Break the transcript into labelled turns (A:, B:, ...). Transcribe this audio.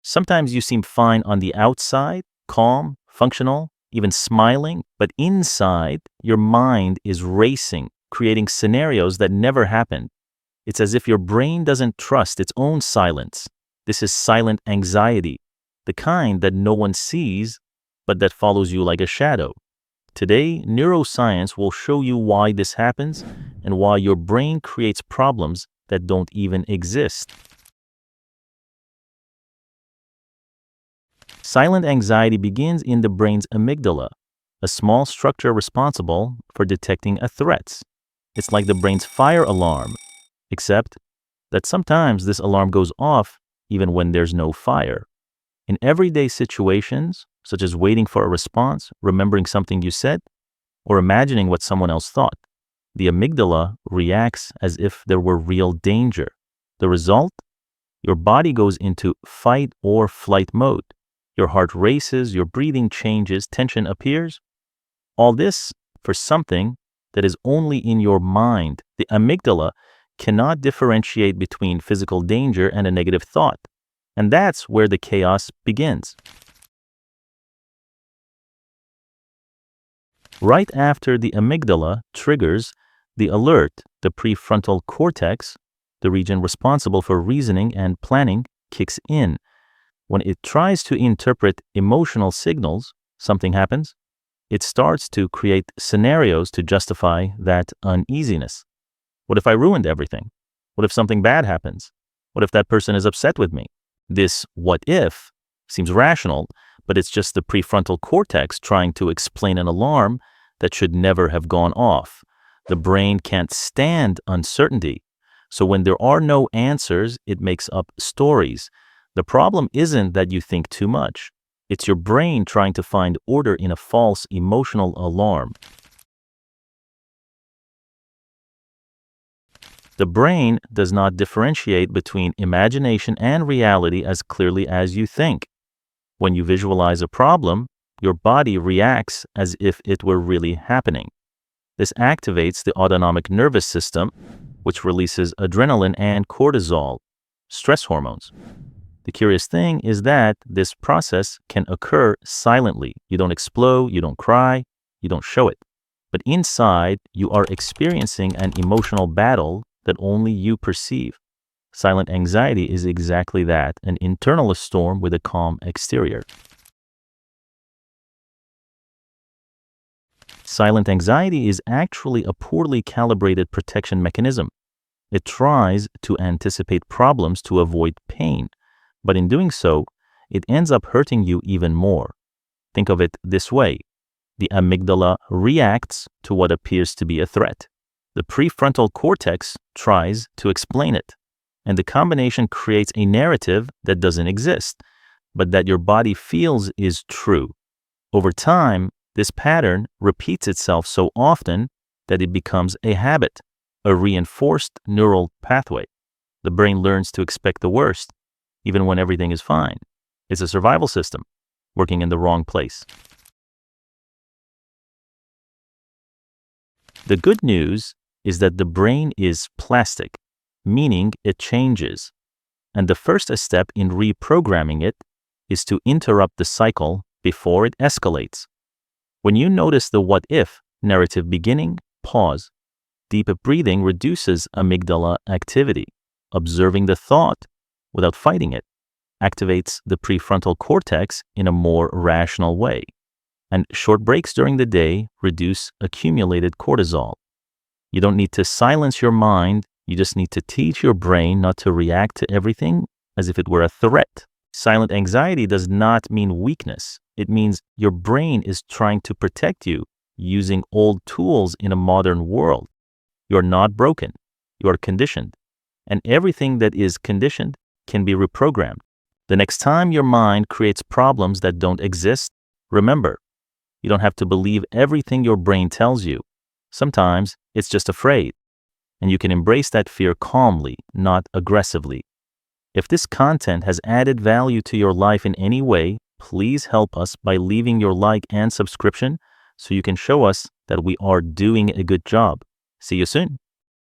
A: Sometimes you seem fine on the outside, calm, functional, even smiling, but inside, your mind is racing, creating scenarios that never happened. It's as if your brain doesn't trust its own silence. This is silent anxiety, the kind that no one sees, but that follows you like a shadow. Today, neuroscience will show you why this happens and why your brain creates problems that don't even exist. Silent anxiety begins in the brain's amygdala, a small structure responsible for detecting a threat. It's like the brain's fire alarm, except that sometimes this alarm goes off even when there's no fire. In everyday situations, such as waiting for a response, remembering something you said, or imagining what someone else thought, the amygdala reacts as if there were real danger. The result? Your body goes into fight or flight mode. Your heart races, your breathing changes, tension appears. All this for something that is only in your mind. The amygdala cannot differentiate between physical danger and a negative thought. And that's where the chaos begins. Right after the amygdala triggers the alert, the prefrontal cortex, the region responsible for reasoning and planning, kicks in. When it tries to interpret emotional signals, something happens. It starts to create scenarios to justify that uneasiness. What if I ruined everything? What if something bad happens? What if that person is upset with me? This what if seems rational, but it's just the prefrontal cortex trying to explain an alarm that should never have gone off. The brain can't stand uncertainty. So when there are no answers, it makes up stories. The problem isn't that you think too much. It's your brain trying to find order in a false emotional alarm. The brain does not differentiate between imagination and reality as clearly as you think. When you visualize a problem, your body reacts as if it were really happening. This activates the autonomic nervous system, which releases adrenaline and cortisol, stress hormones. The curious thing is that this process can occur silently. You don't explode, you don't cry, you don't show it. But inside, you are experiencing an emotional battle that only you perceive. Silent anxiety is exactly that, an internal storm with a calm exterior. Silent anxiety is actually a poorly calibrated protection mechanism. It tries to anticipate problems to avoid pain. But in doing so, it ends up hurting you even more. Think of it this way. The amygdala reacts to what appears to be a threat. The prefrontal cortex tries to explain it. And the combination creates a narrative that doesn't exist, but that your body feels is true. Over time, this pattern repeats itself so often that it becomes a habit, a reinforced neural pathway. The brain learns to expect the worst, even when everything is fine. It's a survival system working in the wrong place. The good news is that the brain is plastic, meaning it changes. And the first step in reprogramming it is to interrupt the cycle before it escalates. When you notice the what if narrative beginning, pause. Deep breathing reduces amygdala activity. Observing the thought without fighting it activates the prefrontal cortex in a more rational way. And short breaks during the day reduce accumulated cortisol. You don't need to silence your mind, you just need to teach your brain not to react to everything as if it were a threat. Silent anxiety does not mean weakness. It means your brain is trying to protect you using old tools in a modern world. You're not broken, you are conditioned. And everything that is conditioned can be reprogrammed. The next time your mind creates problems that don't exist, remember, you don't have to believe everything your brain tells you. Sometimes it's just afraid, and you can embrace that fear calmly, not aggressively. If this content has added value to your life in any way, please help us by leaving your like and subscription so you can show us that we are doing a good job. See you soon.